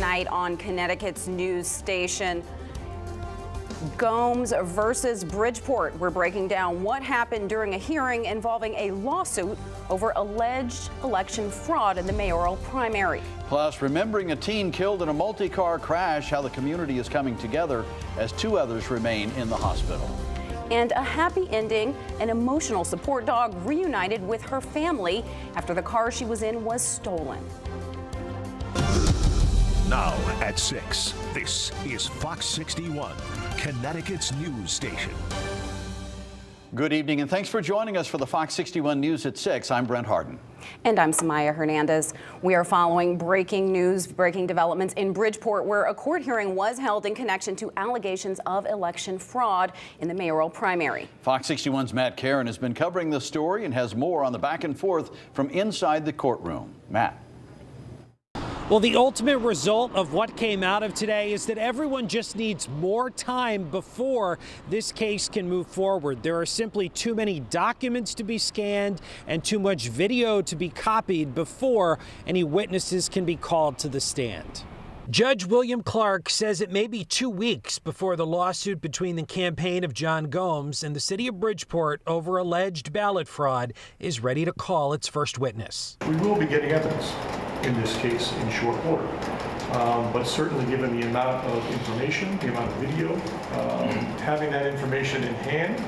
tonight on Connecticut's news station. Gomes versus Bridgeport. We're breaking down what happened during a hearing involving a lawsuit over alleged election fraud in the mayoral primary. Plus, remembering a teen killed in a multi-car crash, how the community is coming together as 2 others remain in the hospital. And a happy ending, an emotional support dog reunited with her family after the car she was in was stolen. Now at 6, this is Fox 61, Connecticut's news station. Good evening, and thanks for joining us for the Fox 61 News at 6. I'm Brent Harden. And I'm Samaya Hernandez. We are following breaking news, breaking developments in Bridgeport, where a court hearing was held in connection to allegations of election fraud in the mayoral primary. Fox 61's Matt Karen has been covering this story and has more on the back and forth from inside the courtroom. Matt. Well, the ultimate result of what came out of today is that everyone just needs more time before this case can move forward. There are simply too many documents to be scanned and too much video to be copied before any witnesses can be called to the stand. Judge William Clark says it may be 2 weeks before the lawsuit between the campaign of John Gomes and the city of Bridgeport over alleged ballot fraud is ready to call its first witness. We will be getting evidence in this case in short order, but certainly given the amount of information, the amount of video, having that information in hand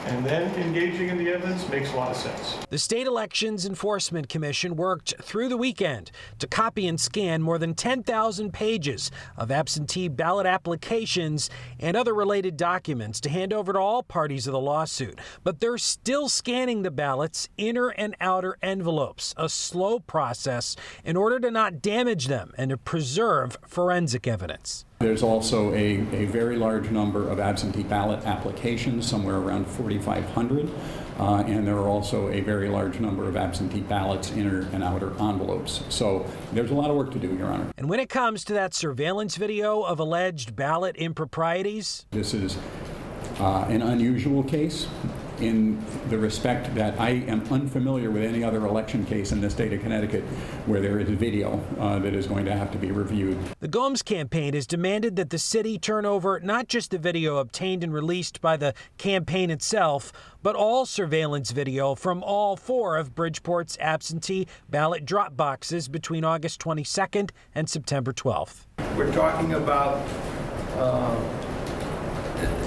and then engaging in the evidence makes a lot of sense. The State Elections Enforcement Commission worked through the weekend to copy and scan more than 10,000 pages of absentee ballot applications and other related documents to hand over to all parties of the lawsuit. But they're still scanning the ballots' inner and outer envelopes, a slow process in order to not damage them and to preserve forensic evidence. There's also a very large number of absentee ballot applications, somewhere around 4,500, and there are also a very large number of absentee ballots, inner and outer envelopes. So there's a lot of work to do, Your Honor. And when it comes to that surveillance video of alleged ballot improprieties, this is an unusual case in the respect that I am unfamiliar with any other election case in the state of Connecticut where there is video that is going to have to be reviewed. The Gomes campaign has demanded that the city turn over not just the video obtained and released by the campaign itself, but all surveillance video from all 4 of Bridgeport's absentee ballot drop boxes between August 22nd and September 12th. We're talking about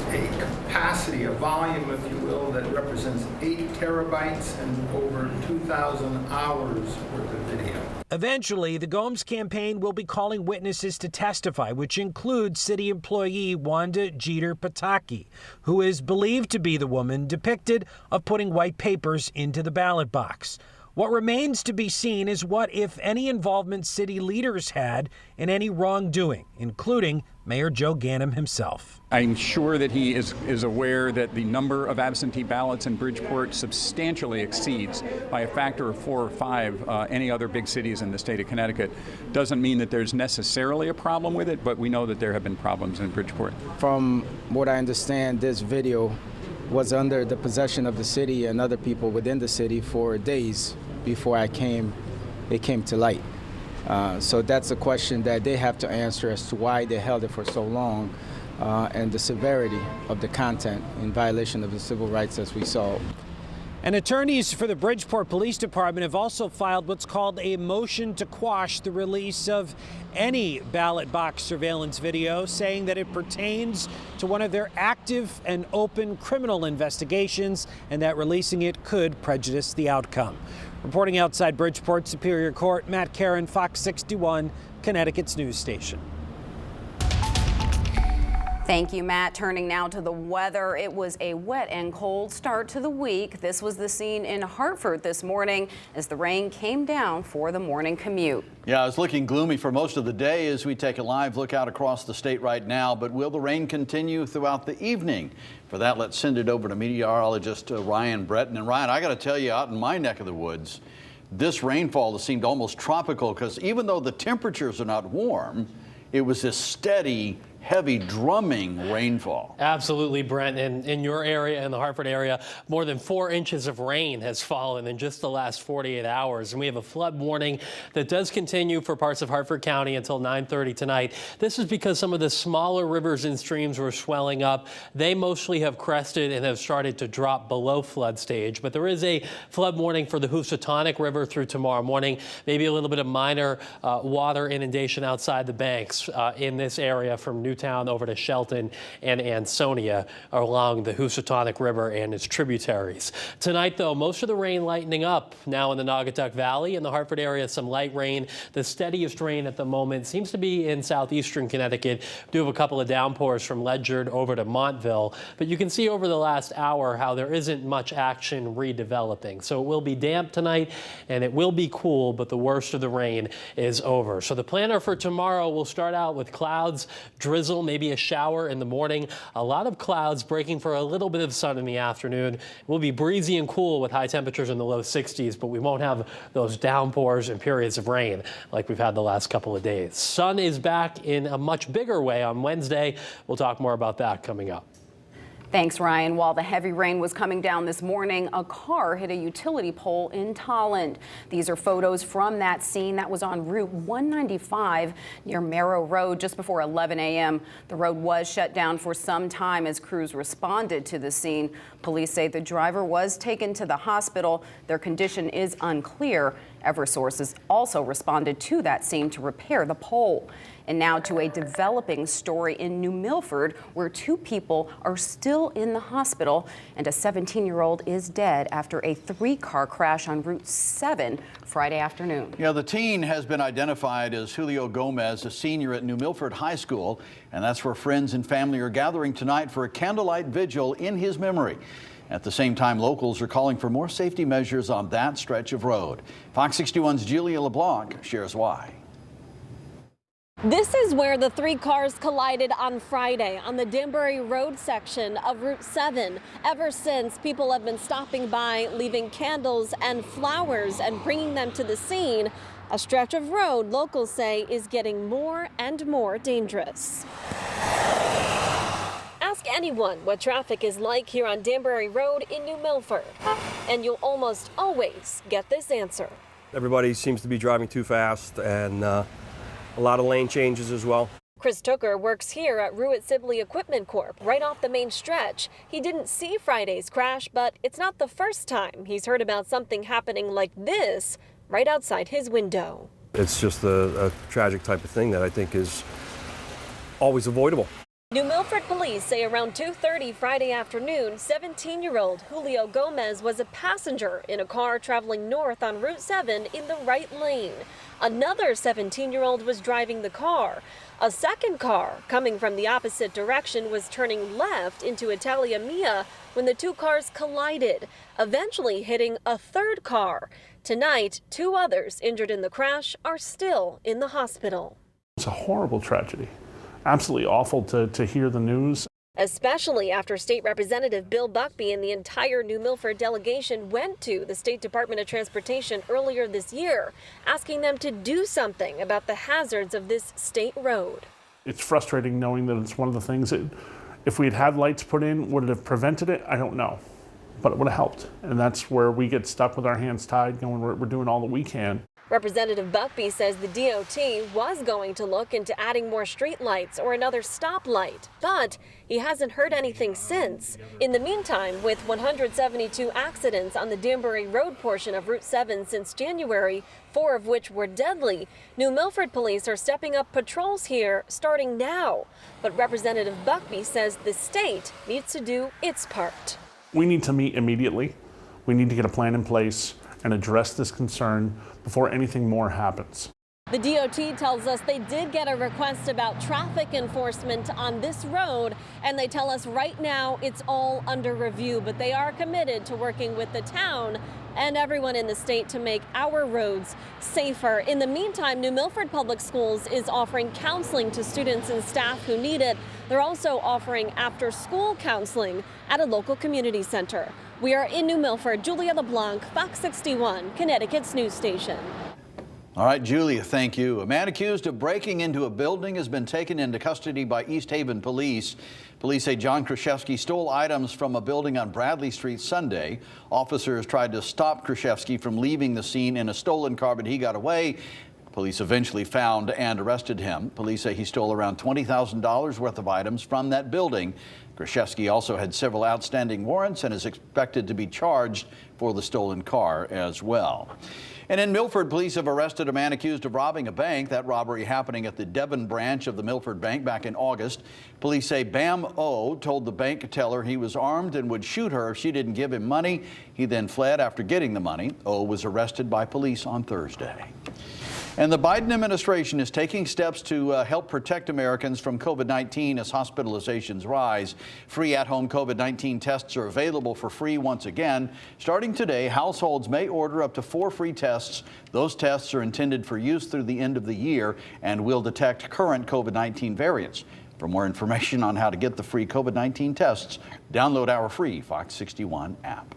a capacity, a volume, if you will, that represents 8 terabytes and over 2,000 hours worth of video. Eventually, the Gomes campaign will be calling witnesses to testify, which includes city employee Wanda Jeter Pataki, who is believed to be the woman depicted of putting white papers into the ballot box. What remains to be seen is what, if any, involvement city leaders had in any wrongdoing, including Mayor Joe Ganim himself. I'm sure that he is aware that the number of absentee ballots in Bridgeport substantially exceeds by a factor of 4 or 5 any other big cities in the state of Connecticut. Doesn't mean that there's necessarily a problem with it, but we know that there have been problems in Bridgeport. From what I understand, this video was under the possession of the city and other people within the city for days before it came to light. So that's a question that they have to answer as to why they held it for so long and the severity of the content in violation of the civil rights as we saw. And attorneys for the Bridgeport Police Department have also filed what's called a motion to quash the release of any ballot box surveillance video, saying that it pertains to one of their active and open criminal investigations and that releasing it could prejudice the outcome. Reporting outside Bridgeport Superior Court, Matt Karen, Fox 61, Connecticut's news station. Thank you, Matt. Turning now to the weather. It was a wet and cold start to the week. This was the scene in Hartford this morning as the rain came down for the morning commute. Yeah, it's looking gloomy for most of the day as we take a live look out across the state right now. But will the rain continue throughout the evening? For that, let's send it over to meteorologist Ryan Breton. And Ryan, I got to tell you, out in my neck of the woods, this rainfall has seemed almost tropical because even though the temperatures are not warm, it was this steady, heavy drumming rainfall. Absolutely, Brent. And in your area, in the Hartford area, more than 4 inches of rain has fallen in just the last 48 hours. And we have a flood warning that does continue for parts of Hartford County until 9:30 tonight. This is because some of the smaller rivers and streams were swelling up. They mostly have crested and have started to drop below flood stage. But there is a flood warning for the Housatonic River through tomorrow morning. Maybe a little bit of minor water inundation outside the banks in this area from Newtown over to Shelton and Ansonia along the Housatonic River and its tributaries. Tonight, though, most of the rain lightening up now in the Naugatuck Valley. In the Hartford area, some light rain. The steadiest rain at the moment seems to be in southeastern Connecticut. We do have a couple of downpours from Ledyard over to Montville, but you can see over the last hour how there isn't much action redeveloping. So it will be damp tonight and it will be cool, but the worst of the rain is over. So the planner for tomorrow will start out with clouds, drizzle, maybe a shower in the morning. A lot of clouds breaking for a little bit of sun in the afternoon. It will be breezy and cool with high temperatures in the low 60s, but we won't have those downpours and periods of rain like we've had the last couple of days. Sun is back in a much bigger way on Wednesday. We'll talk more about that coming up. Thanks, Ryan. While the heavy rain was coming down this morning, a car hit a utility pole in Tolland. These are photos from that scene that was on Route 195 near Merrow Road just before 11 a.m. The road was shut down for some time as crews responded to the scene. Police say the driver was taken to the hospital. Their condition is unclear. Eversource has also responded to that scene to repair the pole. And now to a developing story in New Milford, where 2 people are still in the hospital and a 17-year-old is dead after a 3-car crash on Route 7 Friday afternoon. Yeah, the teen has been identified as Julio Gomez, a senior at New Milford High School, and that's where friends and family are gathering tonight for a candlelight vigil in his memory. At the same time, locals are calling for more safety measures on that stretch of road. Fox 61's Julia LeBlanc shares why. This is where the 3 cars collided on Friday on the Danbury Road section of Route 7. Ever since, people have been stopping by, leaving candles and flowers and bringing them to the scene. A stretch of road locals say is getting more and more dangerous. Ask anyone what traffic is like here on Danbury Road in New Milford, and you'll almost always get this answer. Everybody seems to be driving too fast, and a lot of lane changes as well. Chris Tooker works here at Ruitt Sibley Equipment Corp, right off the main stretch. He didn't see Friday's crash, but it's not the first time he's heard about something happening like this right outside his window. It's just a tragic type of thing that I think is always avoidable. New Milford police say around 2:30 Friday afternoon, 17-year-old Julio Gomez was a passenger in a car traveling north on Route 7 in the right lane. Another 17-year-old was driving the car. A second car coming from the opposite direction was turning left into Italia Mia when the 2 cars collided, eventually hitting a third car. Tonight, 2 others injured in the crash are still in the hospital. It's a horrible tragedy. Absolutely awful to hear the news. Especially after State Representative Bill Buckby and the entire New Milford delegation went to the State Department of Transportation earlier this year, asking them to do something about the hazards of this state road. It's frustrating knowing that it's one of the things that if we had had lights put in, would it have prevented it? I don't know, but it would have helped. And that's where we get stuck with our hands tied going, we're doing all that we can. Representative Buckby says the DOT was going to look into adding more streetlights or another stoplight, but he hasn't heard anything since. In the meantime, with 172 accidents on the Danbury Road portion of Route 7 since January, 4 of which were deadly, New Milford police are stepping up patrols here starting now. But Representative Buckby says the state needs to do its part. We need to meet immediately. We need to get a plan in place and address this concern before anything more happens. The DOT tells us they did get a request about traffic enforcement on this road, and they tell us right now it's all under review, but they are committed to working with the town and everyone in the state to make our roads safer. In the meantime, New Milford Public Schools is offering counseling to students and staff who need it. They're also offering after-school counseling at a local community center. We are in New Milford. Julia LeBlanc, Fox 61, Connecticut's news station. All right, Julia, thank you. A man accused of breaking into a building has been taken into custody by East Haven police. Police say John Krzyzewski stole items from a building on Bradley Street Sunday. Officers tried to stop Krzyzewski from leaving the scene in a stolen car, but he got away. Police eventually found and arrested him. Police say he stole around $20,000 worth of items from that building. Krzyzewski also had several outstanding warrants and is expected to be charged for the stolen car as well. And in Milford, police have arrested a man accused of robbing a bank. That robbery happening at the Devon branch of the Milford Bank back in August. Police say Bam O told the bank teller he was armed and would shoot her if she didn't give him money. He then fled after getting the money. O was arrested by police on Thursday. And the Biden administration is taking steps to help protect Americans from COVID-19 as hospitalizations rise. Free at-home COVID-19 tests are available for free once again. Starting today, households may order up to 4 free tests. Those tests are intended for use through the end of the year and will detect current COVID-19 variants. For more information on how to get the free COVID-19 tests, download our free Fox 61 app.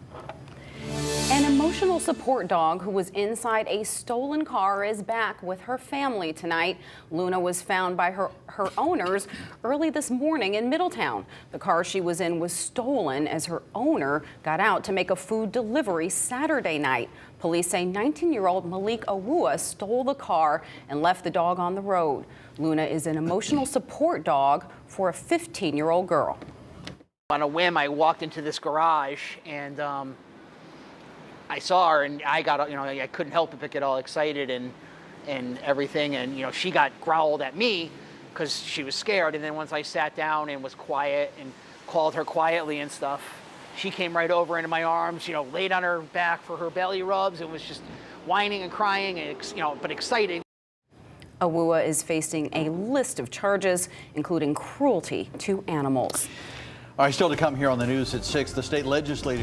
An emotional support dog who was inside a stolen car is back with her family tonight. Luna was found by her owners early this morning in Middletown. The car she was in was stolen as her owner got out to make a food delivery Saturday night. Police say 19-year-old Malik Awua stole the car and left the dog on the road. Luna is an emotional support dog for a 15-year-old girl. On a whim, I walked into this garage and I saw her, and I got, I couldn't help but get all excited and everything. And, she growled at me because she was scared. And then once I sat down and was quiet and called her quietly and stuff, she came right over into my arms, laid on her back for her belly rubs. It was just whining and crying, and, but excited. Awua is facing a list of charges, including cruelty to animals. All right, still to come here on the news at 6, the state legislature